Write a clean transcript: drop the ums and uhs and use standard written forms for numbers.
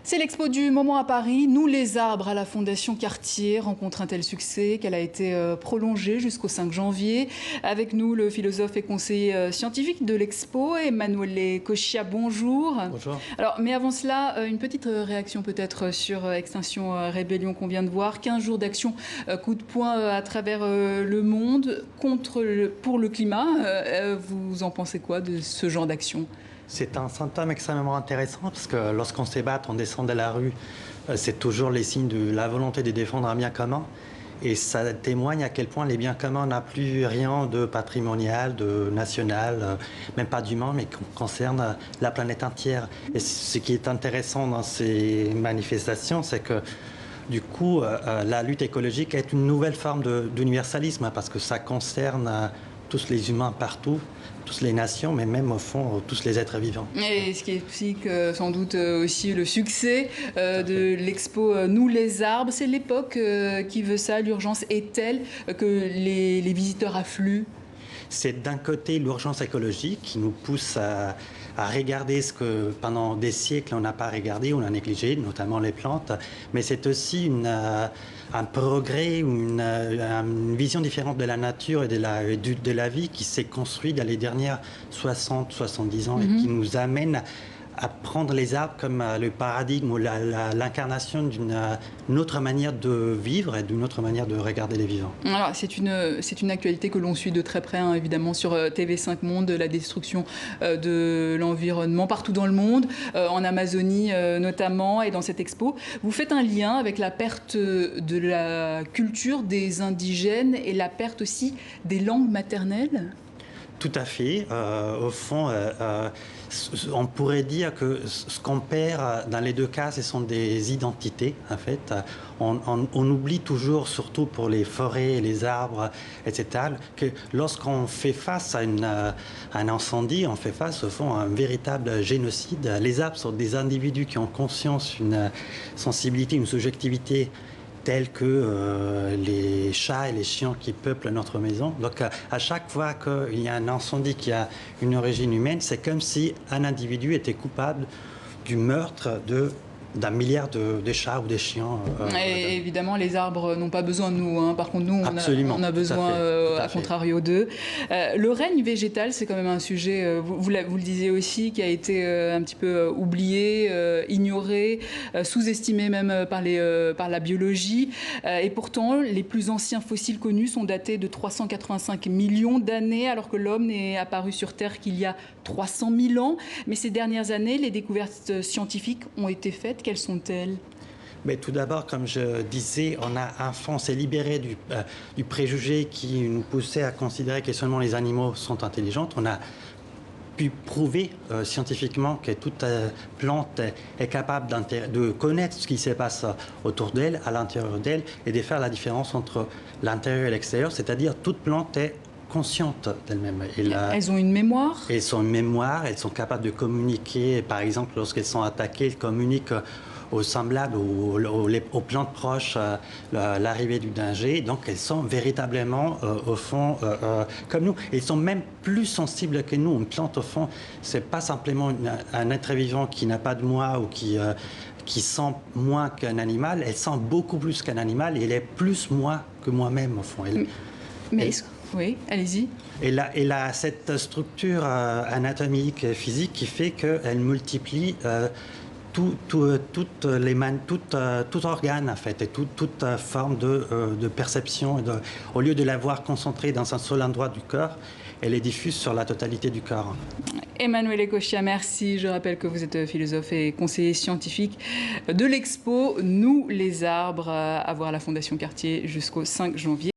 C'est l'expo du moment à Paris. Nous, les arbres à la Fondation Cartier rencontrent un tel succès qu'elle a été prolongée jusqu'au 5 janvier. Avec nous, le philosophe et conseiller scientifique de l'expo, Emanuele Coscia. Bonjour. Bonjour. Alors, mais avant cela, une petite réaction peut-être sur Extinction Rébellion qu'on vient de voir. 15 jours d'action coup de poing à travers le monde pour le climat. Vous en pensez quoi de ce genre d'action ? C'est un symptôme extrêmement intéressant parce que lorsqu'on se bat, on descend de la rue, c'est toujours les signes de la volonté de défendre un bien commun. Et ça témoigne à quel point les biens communs n'ont plus rien de patrimonial, de national, même pas d'humain, mais qui concerne la planète entière. Et ce qui est intéressant dans ces manifestations, c'est que du coup, la lutte écologique est une nouvelle forme d'universalisme parce que ça concerne tous les humains partout, toutes les nations, mais même au fond, tous les êtres vivants. Et ce qui explique sans doute aussi le succès de l'expo Nous les arbres. C'est l'époque qui veut ça. L'urgence est telle que les visiteurs affluent. C'est d'un côté l'urgence écologique qui nous pousse à regarder ce que pendant des siècles on n'a pas regardé, on a négligé, notamment les plantes, mais c'est aussi un progrès ou une vision différente de la nature et de la vie qui s'est construite dans les dernières 60-70 ans et qui nous amène à prendre les arbres comme le paradigme ou l'incarnation d'une autre manière de vivre et d'une autre manière de regarder les vivants. Alors, c'est une actualité que l'on suit de très près, hein, évidemment, sur TV5 Monde, la destruction de l'environnement partout dans le monde, en Amazonie notamment, et dans cette expo. Vous faites un lien avec la perte de la culture des indigènes et la perte aussi des langues maternelles ? Tout à fait. Au fond, on pourrait dire que ce qu'on perd dans les deux cas, ce sont des identités, en fait. On oublie toujours, surtout pour les forêts, les arbres, etc., que lorsqu'on fait face à un incendie, on fait face, au fond, à un véritable génocide. Les arbres sont des individus qui ont conscience, une sensibilité, une subjectivité tels que les chats et les chiens qui peuplent notre maison. Donc à chaque fois qu'il y a un incendie qui a une origine humaine, c'est comme si un individu était coupable du meurtre d'un milliard de chats ou des chiens. Et évidemment, les arbres n'ont pas besoin de nous. Hein. Par contre, nous, on a besoin, à contrario d'eux. Le règne végétal, c'est quand même un sujet, vous le disiez aussi, qui a été un petit peu oublié, ignoré, sous-estimé même par la biologie. Et pourtant, les plus anciens fossiles connus sont datés de 385 millions d'années, alors que l'homme n'est apparu sur Terre qu'il y a 300 000 ans. Mais ces dernières années, les découvertes scientifiques ont été faites. Quelles sont-elles ? Mais tout d'abord, comme je disais, on s'est libéré du préjugé qui nous poussait à considérer que seulement les animaux sont intelligents. On a pu prouver scientifiquement que toute plante est capable de connaître ce qui se passe autour d'elle, à l'intérieur d'elle, et de faire la différence entre l'intérieur et l'extérieur, c'est-à-dire toute plante est conscientes d'elles-mêmes. Elles ont une mémoire ? Elles ont une mémoire, elles sont capables de communiquer. Par exemple, lorsqu'elles sont attaquées, elles communiquent aux semblables, aux plantes proches, l'arrivée du danger. Donc, elles sont véritablement, au fond, comme nous. Elles sont même plus sensibles que nous. Une plante, au fond, c'est pas simplement un être vivant qui n'a pas de moi ou qui sent moins qu'un animal. Elle sent beaucoup plus qu'un animal et elle est plus moi que moi-même, au fond. Oui, allez-y. Elle a cette structure anatomique et physique qui fait qu'elle multiplie tout organe, en fait, et toute forme de perception. Au lieu de l'avoir concentrée dans un seul endroit du corps, elle est diffuse sur la totalité du corps. Emanuele Coscia, merci. Je rappelle que vous êtes philosophe et conseiller scientifique de l'expo Nous les arbres, à voir à la Fondation Cartier jusqu'au 5 janvier.